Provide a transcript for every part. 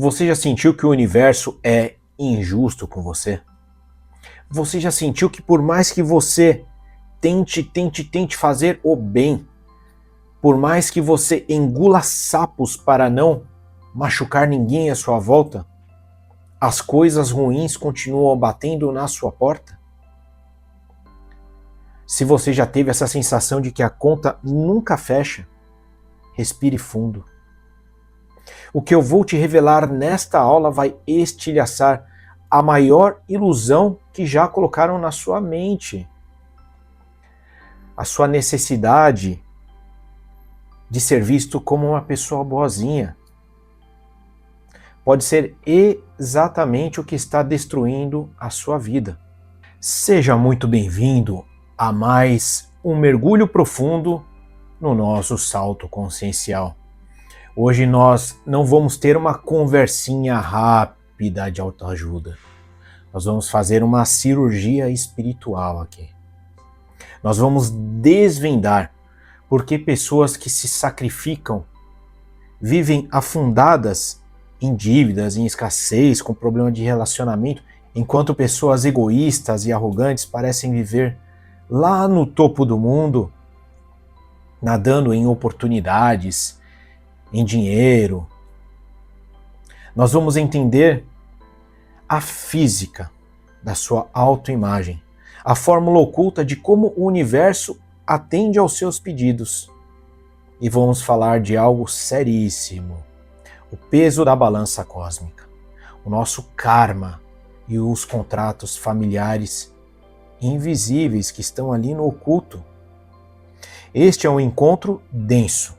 Você já sentiu que o universo é injusto com você? Você já sentiu que por mais que você tente fazer o bem, por mais que você engula sapos para não machucar ninguém à sua volta, as coisas ruins continuam batendo na sua porta? Se você já teve essa sensação de que a conta nunca fecha, respire fundo. O que eu vou te revelar nesta aula vai estilhaçar a maior ilusão que já colocaram na sua mente. A sua necessidade de ser visto como uma pessoa boazinha. Pode ser exatamente o que está destruindo a sua vida. Seja muito bem-vindo a mais um mergulho profundo no nosso salto consciencial. Hoje nós não vamos ter uma conversinha rápida de autoajuda. Nós vamos fazer uma cirurgia espiritual aqui. Nós vamos desvendar por que pessoas que se sacrificam vivem afundadas em dívidas, em escassez, com problema de relacionamento, enquanto pessoas egoístas e arrogantes parecem viver lá no topo do mundo, nadando em oportunidades, em dinheiro. Nós vamos entender a física da sua autoimagem, a fórmula oculta de como o universo atende aos seus pedidos. E vamos falar de algo seríssimo: o peso da balança cósmica, o nosso karma e os contratos familiares invisíveis que estão ali no oculto. Este é um encontro denso,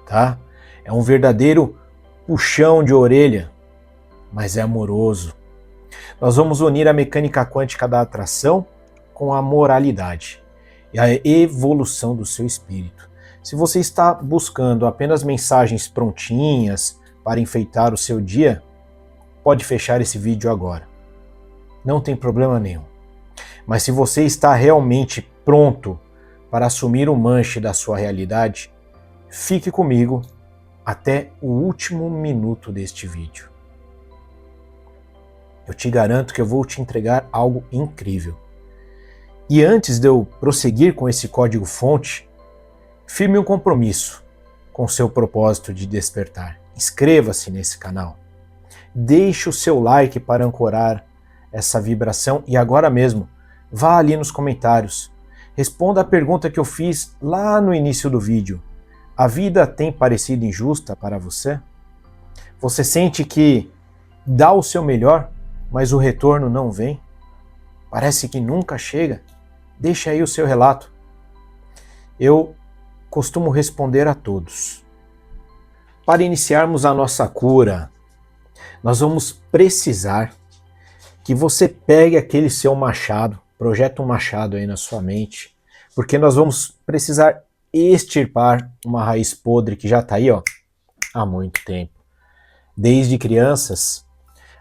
tá? É um verdadeiro puxão de orelha, mas é amoroso. Nós vamos unir a mecânica quântica da atração com a moralidade e a evolução do seu espírito. Se você está buscando apenas mensagens prontinhas para enfeitar o seu dia, pode fechar esse vídeo agora. Não tem problema nenhum. Mas se você está realmente pronto para assumir o manche da sua realidade, fique comigo até o último minuto deste vídeo. Eu te garanto que eu vou te entregar algo incrível. E antes de eu prosseguir com esse código-fonte, firme um compromisso com seu propósito de despertar. Inscreva-se nesse canal. Deixe o seu like para ancorar essa vibração e agora mesmo, vá ali nos comentários. Responda a pergunta que eu fiz lá no início do vídeo. A vida tem parecido injusta para você? Você sente que dá o seu melhor, mas o retorno não vem? Parece que nunca chega? Deixa aí o seu relato. Eu costumo responder a todos. Para iniciarmos a nossa cura, nós vamos precisar que você pegue aquele seu machado, projeta um machado aí na sua mente, porque nós vamos precisar extirpar uma raiz podre que já está aí, ó, há muito tempo. Desde crianças,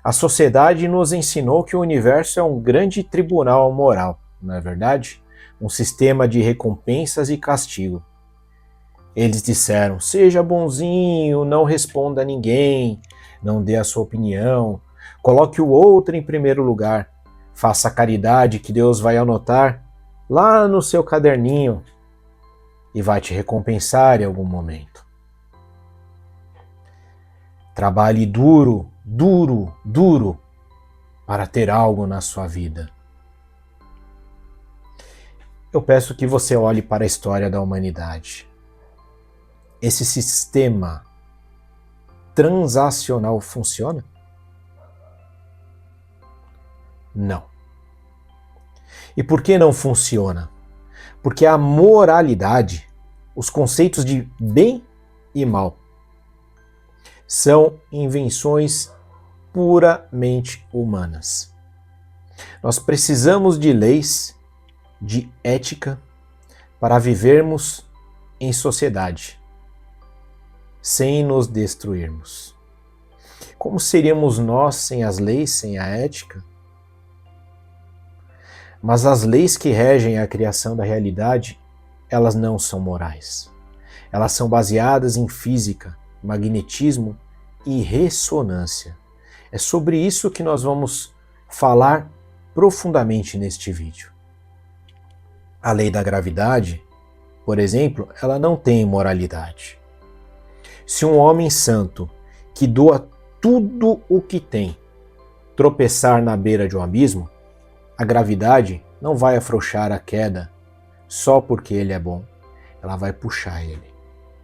a sociedade nos ensinou que o universo é um grande tribunal moral, não é verdade? Um sistema de recompensas e castigo. Eles disseram: seja bonzinho, não responda a ninguém, não dê a sua opinião, coloque o outro em primeiro lugar, faça caridade que Deus vai anotar lá no seu caderninho e vai te recompensar em algum momento. Trabalhe duro, duro, duro para ter algo na sua vida. Eu peço que você olhe para a história da humanidade. Esse sistema transacional funciona? Não. E por que não funciona? Porque a moralidade, os conceitos de bem e mal, são invenções puramente humanas. Nós precisamos de leis, de ética, para vivermos em sociedade, sem nos destruirmos. Como seríamos nós sem as leis, sem a ética? Mas as leis que regem a criação da realidade, elas não são morais. Elas são baseadas em física, magnetismo e ressonância. É sobre isso que nós vamos falar profundamente neste vídeo. A lei da gravidade, por exemplo, ela não tem moralidade. Se um homem santo que doa tudo o que tem tropeçar na beira de um abismo, a gravidade não vai afrouxar a queda só porque ele é bom. Ela vai puxar ele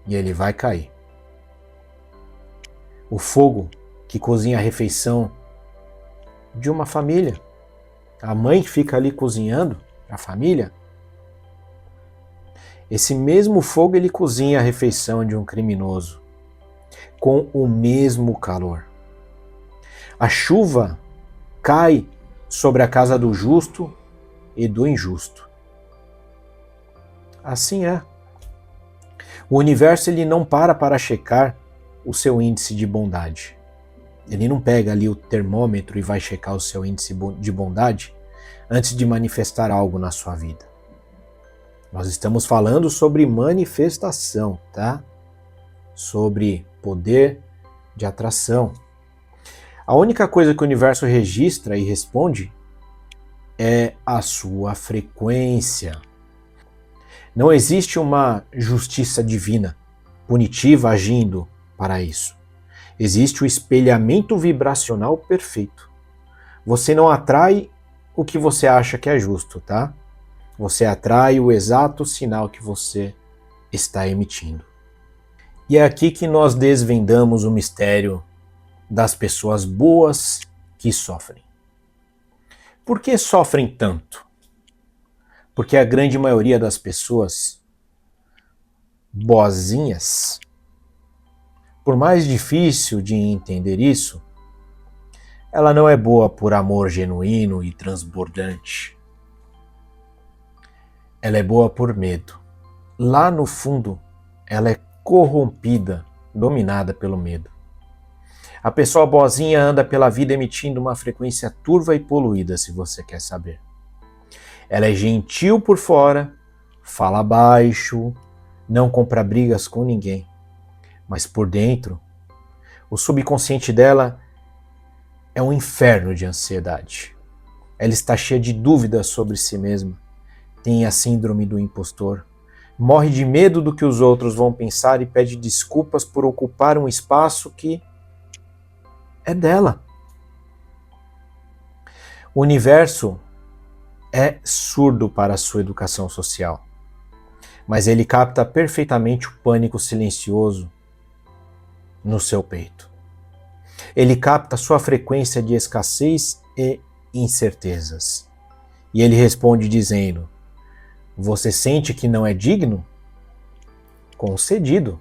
e ele vai cair. O fogo que cozinha a refeição de uma família, a mãe que fica ali cozinhando a família, esse mesmo fogo ele cozinha a refeição de um criminoso com o mesmo calor. A chuva cai sobre a casa do justo e do injusto. Assim é. O universo ele não para checar o seu índice de bondade. Ele não pega ali o termômetro e vai checar o seu índice de bondade antes de manifestar algo na sua vida. Nós estamos falando sobre manifestação, tá? Sobre poder de atração. A única coisa que o universo registra e responde é a sua frequência. Não existe uma justiça divina, punitiva agindo para isso. Existe o espelhamento vibracional perfeito. Você não atrai o que você acha que é justo, tá? Você atrai o exato sinal que você está emitindo. E é aqui que nós desvendamos o mistério das pessoas boas que sofrem. Por que sofrem tanto? Porque a grande maioria das pessoas boazinhas, por mais difícil de entender isso, ela não é boa por amor genuíno e transbordante. Ela é boa por medo. Lá no fundo, ela é corrompida, dominada pelo medo. A pessoa boazinha anda pela vida emitindo uma frequência turva e poluída, se você quer saber. Ela é gentil por fora, fala baixo, não compra brigas com ninguém. Mas por dentro, o subconsciente dela é um inferno de ansiedade. Ela está cheia de dúvidas sobre si mesma. Tem a síndrome do impostor. Morre de medo do que os outros vão pensar e pede desculpas por ocupar um espaço que é dela. O universo é surdo para a sua educação social, mas ele capta perfeitamente o pânico silencioso no seu peito. Ele capta sua frequência de escassez e incertezas. E ele responde dizendo: você sente que não é digno? Concedido.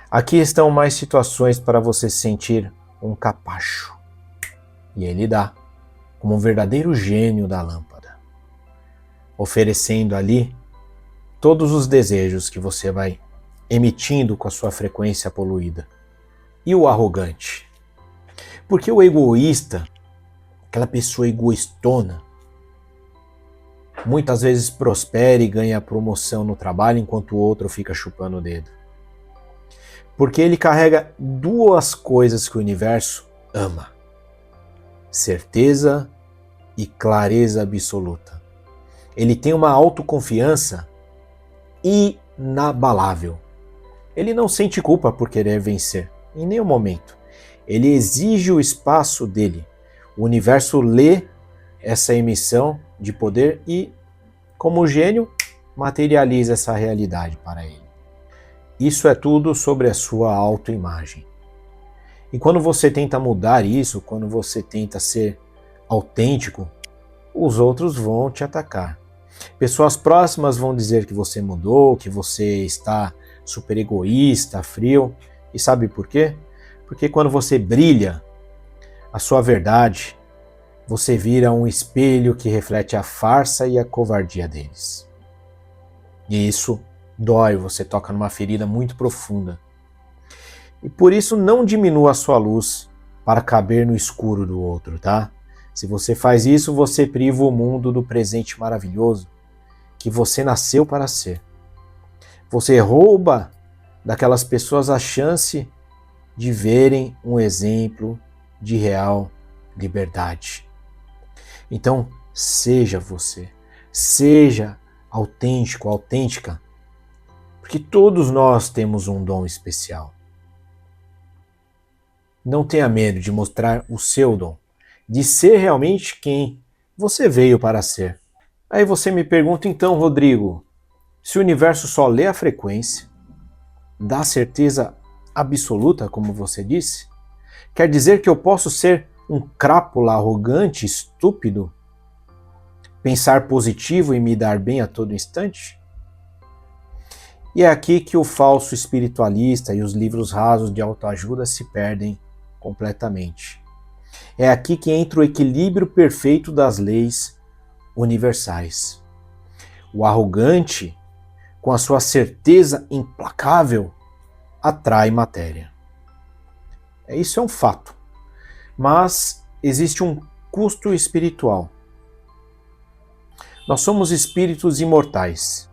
Aqui estão mais situações para você sentir um capacho. E ele dá, como um verdadeiro gênio da lâmpada, oferecendo ali todos os desejos que você vai emitindo com a sua frequência poluída. E o arrogante? Porque o egoísta, aquela pessoa egoístona, muitas vezes prospera e ganha promoção no trabalho enquanto o outro fica chupando o dedo. Porque ele carrega duas coisas que o universo ama: certeza e clareza absoluta. Ele tem uma autoconfiança inabalável. Ele não sente culpa por querer vencer, em nenhum momento. Ele exige o espaço dele. O universo lê essa emissão de poder e, como gênio, materializa essa realidade para ele. Isso é tudo sobre a sua autoimagem. E quando você tenta mudar isso, quando você tenta ser autêntico, os outros vão te atacar. Pessoas próximas vão dizer que você mudou, que você está super egoísta, frio. E sabe por quê? Porque quando você brilha a sua verdade, você vira um espelho que reflete a farsa e a covardia deles. E isso dói, você toca numa ferida muito profunda. E por isso não diminua a sua luz para caber no escuro do outro, tá? Se você faz isso, você priva o mundo do presente maravilhoso que você nasceu para ser. Você rouba daquelas pessoas a chance de verem um exemplo de real liberdade. Então, seja você, seja autêntico, autêntica, porque todos nós temos um dom especial. Não tenha medo de mostrar o seu dom, de ser realmente quem você veio para ser. Aí você me pergunta então, Rodrigo, se o universo só lê a frequência, dá certeza absoluta, como você disse, quer dizer que eu posso ser um crápula arrogante, estúpido, pensar positivo e me dar bem a todo instante? E é aqui que o falso espiritualista e os livros rasos de autoajuda se perdem completamente. É aqui que entra o equilíbrio perfeito das leis universais. O arrogante, com a sua certeza implacável, atrai matéria. Isso é um fato. Mas existe um custo espiritual. Nós somos espíritos imortais.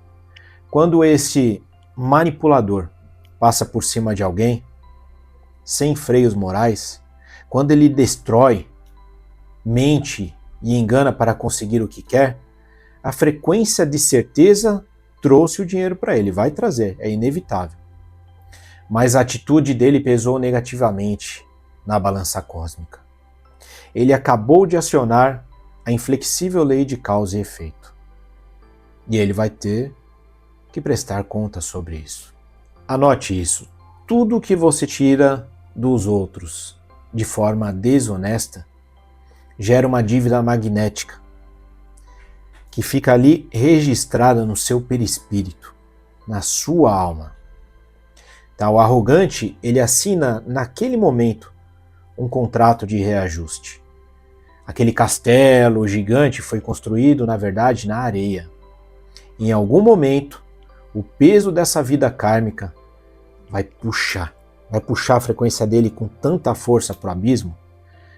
Quando esse manipulador passa por cima de alguém, sem freios morais, quando ele destrói, mente e engana para conseguir o que quer, a frequência de certeza trouxe o dinheiro para ele, vai trazer, é inevitável. Mas a atitude dele pesou negativamente na balança cósmica. Ele acabou de acionar a inflexível lei de causa e efeito. E ele vai ter que prestar conta sobre isso. Anote isso. Tudo que você tira dos outros de forma desonesta gera uma dívida magnética que fica ali registrada no seu perispírito, na sua alma. Tá, o arrogante, ele assina naquele momento um contrato de reajuste. Aquele castelo gigante foi construído, na verdade, na areia. Em algum momento, o peso dessa vida kármica vai puxar a frequência dele com tanta força para o abismo,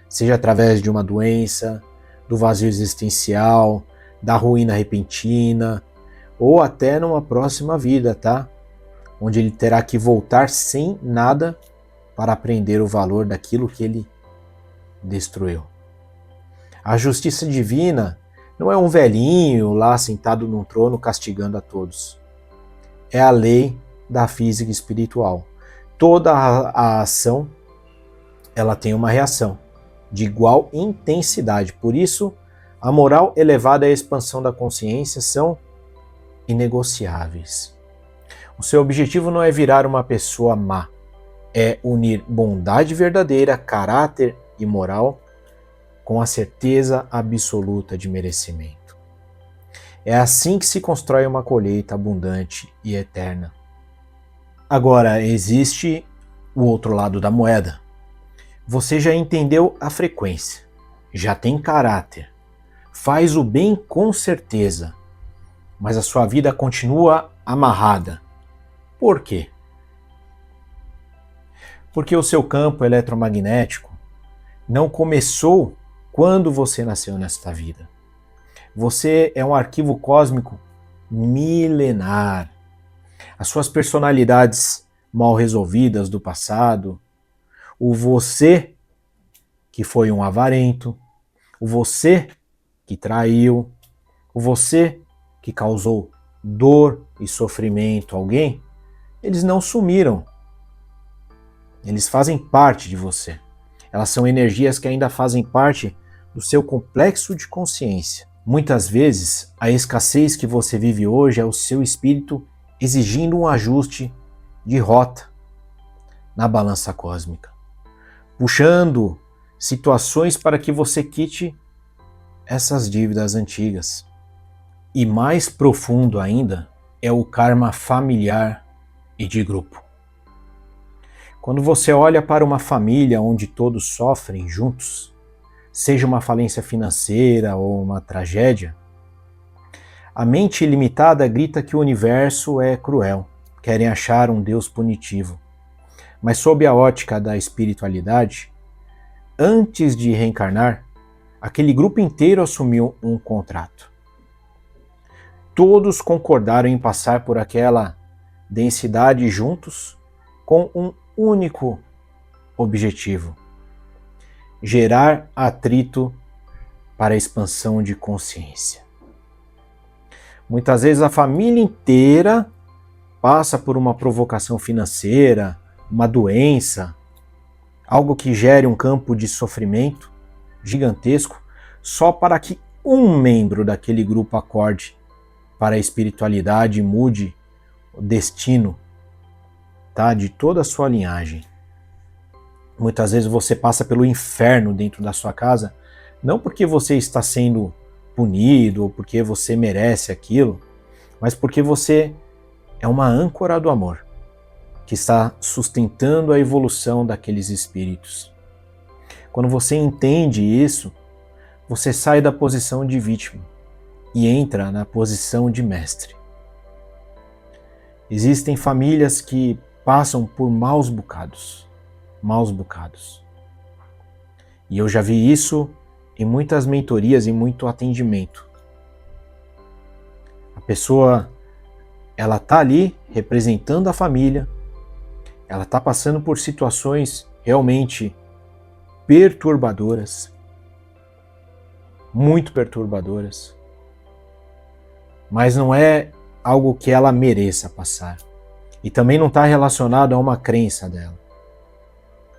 seja através de uma doença, do vazio existencial, da ruína repentina, ou até numa próxima vida, tá? Onde ele terá que voltar sem nada para aprender o valor daquilo que ele destruiu. A justiça divina não é um velhinho lá sentado num trono castigando a todos. É a lei da física espiritual. Toda a ação, ela tem uma reação de igual intensidade. Por isso, a moral elevada e a expansão da consciência são inegociáveis. O seu objetivo não é virar uma pessoa má, é unir bondade verdadeira, caráter e moral com a certeza absoluta de merecimento. É assim que se constrói uma colheita abundante e eterna. Agora, existe o outro lado da moeda. Você já entendeu a frequência, já tem caráter, faz o bem com certeza, mas a sua vida continua amarrada. Por quê? Porque o seu campo eletromagnético não começou quando você nasceu nesta vida. Você é um arquivo cósmico milenar. As suas personalidades mal resolvidas do passado, o você que foi um avarento, o você que traiu, o você que causou dor e sofrimento a alguém, eles não sumiram. Eles fazem parte de você. Elas são energias que ainda fazem parte do seu complexo de consciência. Muitas vezes, a escassez que você vive hoje é o seu espírito exigindo um ajuste de rota na balança cósmica, puxando situações para que você quite essas dívidas antigas. E mais profundo ainda é o karma familiar e de grupo. Quando você olha para uma família onde todos sofrem juntos, seja uma falência financeira ou uma tragédia, a mente ilimitada grita que o universo é cruel, querem achar um Deus punitivo. Mas sob a ótica da espiritualidade, antes de reencarnar, aquele grupo inteiro assumiu um contrato. Todos concordaram em passar por aquela densidade juntos com um único objetivo: gerar atrito para a expansão de consciência. Muitas vezes a família inteira passa por uma provocação financeira, uma doença, algo que gere um campo de sofrimento gigantesco, só para que um membro daquele grupo acorde para a espiritualidade e mude o destino, tá, de toda a sua linhagem. Muitas vezes você passa pelo inferno dentro da sua casa, não porque você está sendo punido ou porque você merece aquilo, mas porque você é uma âncora do amor que está sustentando a evolução daqueles espíritos. Quando você entende isso, você sai da posição de vítima e entra na posição de mestre. Existem famílias que passam por maus bocados. E eu já vi isso em muitas mentorias e muito atendimento. A pessoa, ela está ali representando a família, ela está passando por situações realmente perturbadoras, muito perturbadoras, mas não é algo que ela mereça passar. E também não está relacionado a uma crença dela.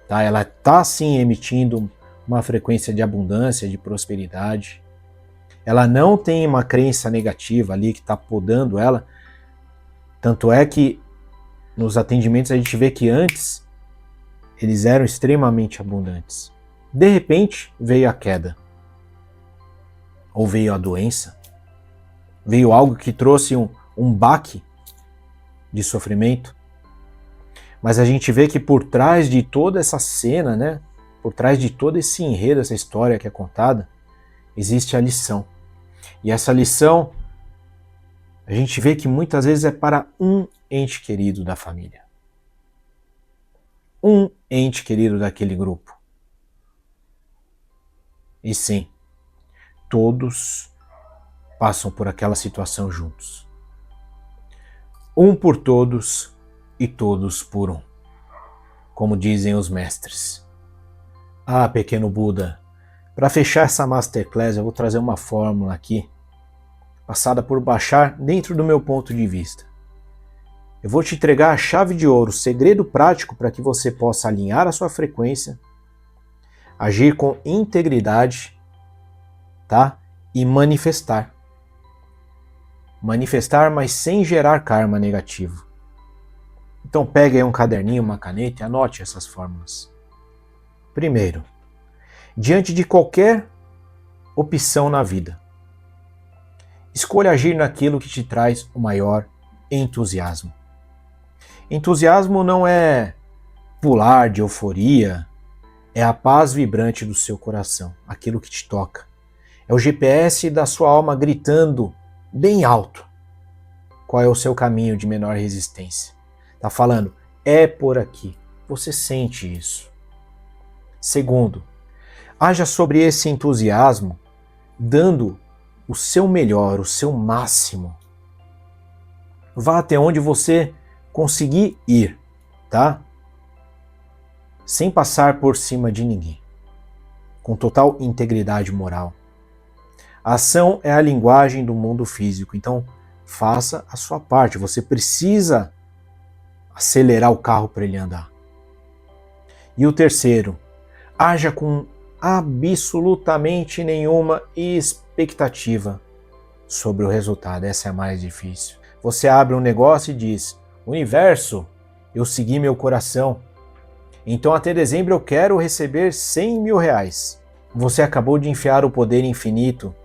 Tá? Ela está sim emitindo uma frequência de abundância, de prosperidade. Ela não tem uma crença negativa ali que está podando ela. Tanto é que nos atendimentos a gente vê que antes eles eram extremamente abundantes. De repente veio a queda. Ou veio a doença. Veio algo que trouxe um baque de sofrimento. Mas a gente vê que por trás de toda essa cena, né, por trás de todo esse enredo, essa história que é contada, existe a lição. E essa lição, a gente vê que muitas vezes é para um ente querido da família. Um ente querido daquele grupo. E sim, todos passam por aquela situação juntos. Um por todos e todos por um, como dizem os mestres. Ah, pequeno Buda, para fechar essa Masterclass eu vou trazer uma fórmula aqui, passada por Bashar dentro do meu ponto de vista. Eu vou te entregar a chave de ouro, o segredo prático para que você possa alinhar a sua frequência, agir com integridade, tá? E manifestar. Manifestar, mas sem gerar karma negativo. Então pegue aí um caderninho, uma caneta e anote essas fórmulas. Primeiro, diante de qualquer opção na vida, escolha agir naquilo que te traz o maior entusiasmo. Entusiasmo não é pular de euforia, é a paz vibrante do seu coração, aquilo que te toca. É o GPS da sua alma gritando bem alto qual é o seu caminho de menor resistência. Está falando, é por aqui. Você sente isso. Segundo, haja sobre esse entusiasmo dando o seu melhor, o seu máximo. Vá até onde você conseguir ir, tá? Sem passar por cima de ninguém. Com total integridade moral. A ação é a linguagem do mundo físico, então faça a sua parte. Você precisa acelerar o carro para ele andar. E o terceiro, haja com absolutamente nenhuma expectativa sobre o resultado. Essa é a mais difícil. Você abre um negócio e diz, universo, eu segui meu coração, então até dezembro eu quero receber 100 mil reais. Você acabou de enfiar o poder infinito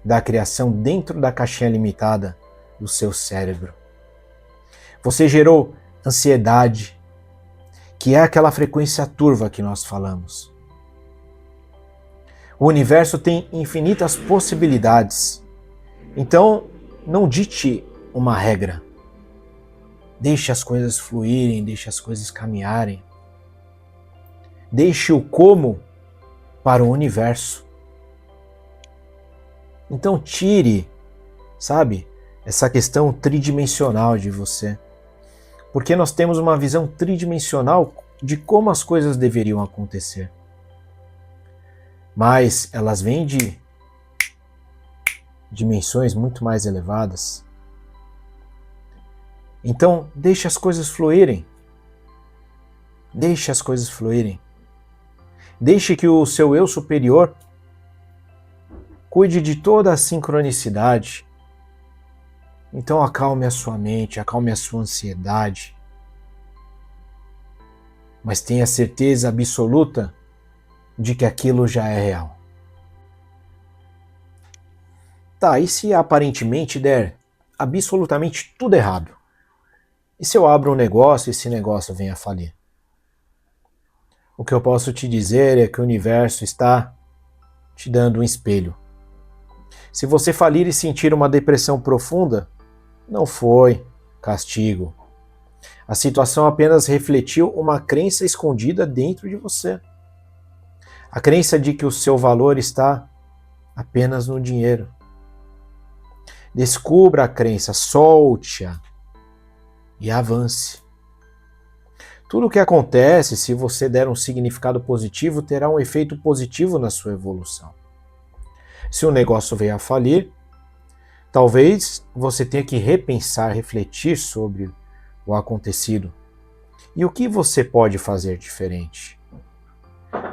da criação dentro da caixinha limitada do seu cérebro. Você gerou ansiedade, que é aquela frequência turva que nós falamos. O universo tem infinitas possibilidades. Então, não dite uma regra. Deixe as coisas fluírem, deixe as coisas caminharem. Deixe o como para o universo. Então tire, sabe, essa questão tridimensional de você. Porque nós temos uma visão tridimensional de como as coisas deveriam acontecer. mas elas vêm de dimensões muito mais elevadas. Então, deixe as coisas fluírem. Deixe as coisas fluírem. Deixe que o seu eu superior cuide de toda a sincronicidade. Então acalme a sua mente, acalme a sua ansiedade. Mas tenha certeza absoluta de que aquilo já é real. Tá, e se aparentemente der absolutamente tudo errado? E se eu abro um negócio e esse negócio venha a falir? O que eu posso te dizer é que o universo está te dando um espelho. Se você falir e sentir uma depressão profunda, não foi castigo. A situação apenas refletiu uma crença escondida dentro de você. A crença de que o seu valor está apenas no dinheiro. Descubra a crença, solte-a e avance. Tudo o que acontece, se você der um significado positivo, terá um efeito positivo na sua evolução. Se o negócio vier a falir, talvez você tenha que repensar, refletir sobre o acontecido. E o que você pode fazer diferente?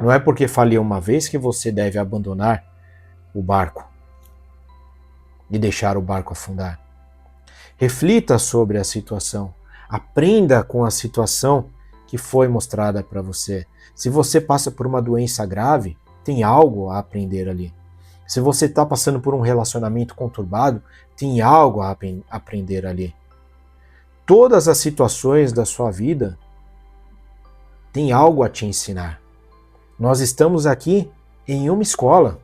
Não é porque faliu uma vez que você deve abandonar o barco e deixar o barco afundar. Reflita sobre a situação. Aprenda com a situação que foi mostrada para você. Se você passa por uma doença grave, tem algo a aprender ali. Se você está passando por um relacionamento conturbado, tem algo a aprender ali. Todas as situações da sua vida têm algo a te ensinar. Nós estamos aqui em uma escola,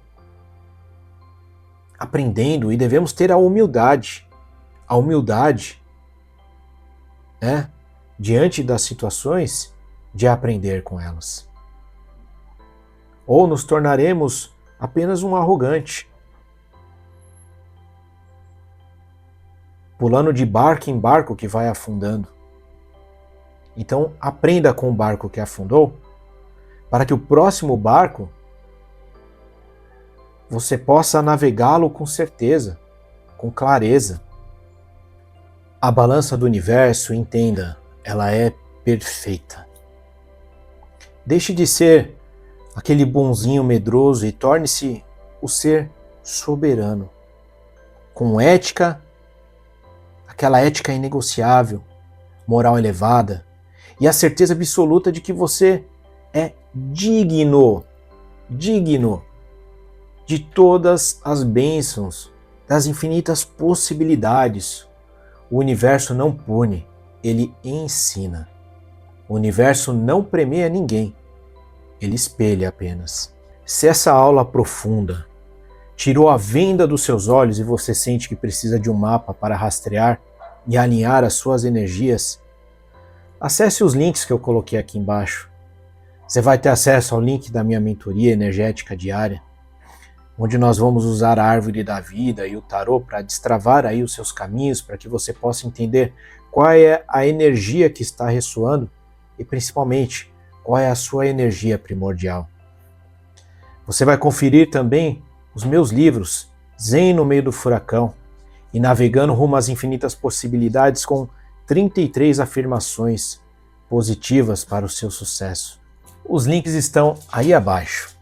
aprendendo, e devemos ter a humildade. A humildade, diante das situações, de aprender com elas. Ou nos tornaremos apenas um arrogante, pulando de barco em barco que vai afundando. Então aprenda com o barco que afundou, para que o próximo barco você possa navegá-lo com certeza, com clareza. A balança do universo, entenda, ela é perfeita. Deixe de ser aquele bonzinho medroso e torne-se o ser soberano, com ética, aquela ética inegociável, moral elevada e a certeza absoluta de que você é digno de todas as bênçãos, das infinitas possibilidades. O universo não pune, ele ensina. O universo não premia ninguém, ele espelha apenas. Se essa aula profunda tirou a venda dos seus olhos e você sente que precisa de um mapa para rastrear e alinhar as suas energias, acesse os links que eu coloquei aqui embaixo. Você vai ter acesso ao link da minha mentoria energética diária, onde nós vamos usar a árvore da vida e o tarô para destravar aí os seus caminhos, para que você possa entender qual é a energia que está ressoando e principalmente qual é a sua energia primordial. Você vai conferir também os meus livros Zen no Meio do Furacão e Navegando Rumo às Infinitas Possibilidades, com 33 afirmações positivas para o seu sucesso. Os links estão aí abaixo.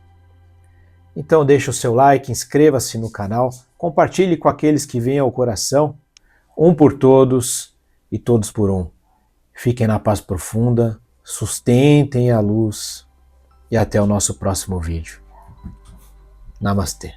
Então deixe o seu like, inscreva-se no canal, compartilhe com aqueles que vêm ao coração, um por todos e todos por um. Fiquem na paz profunda, sustentem a luz e até o nosso próximo vídeo. Namastê.